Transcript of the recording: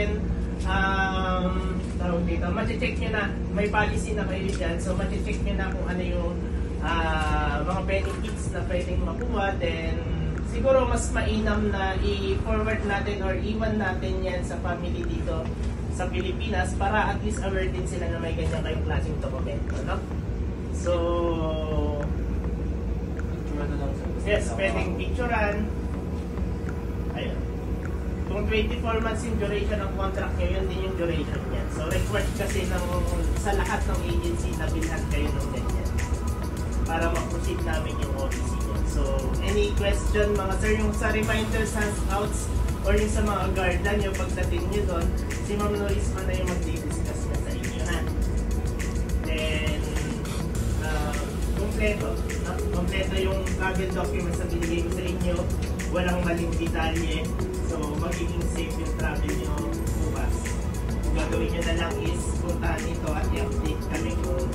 then tawag dito, mache-check nyo na, may policy na kayo dyan, so mache-check nyo na kung ano yung mga benefits na pwedeng makuha. Then siguro mas mainam na i-forward natin or iwan natin yan sa family dito sa Pilipinas para at least aware din sila na may ganyan kayong klaseng dokumento, no? So yes, pwedeng picturean. Ayun. Kung 24 months yung duration ng contract nyo, yun din yung duration niyan. So required kasi sa lahat ng agency na bilhan kayo ng ganyan para ma-proceed namin yung OTC niyan. So any question mga sir, yung sa reminders, handouts, or yung sa mga guardian, yung pagdating nyo doon, si Ma'am Norisma na yung mag-discuss na sa inyo, ha? Then kompleto yung travel documents na binigay ko sa inyo, walang maling detalye, so magiging safe yung travel nyo bukas. Kung gagawin nyo na lang is puntahan ito at i-update kami kung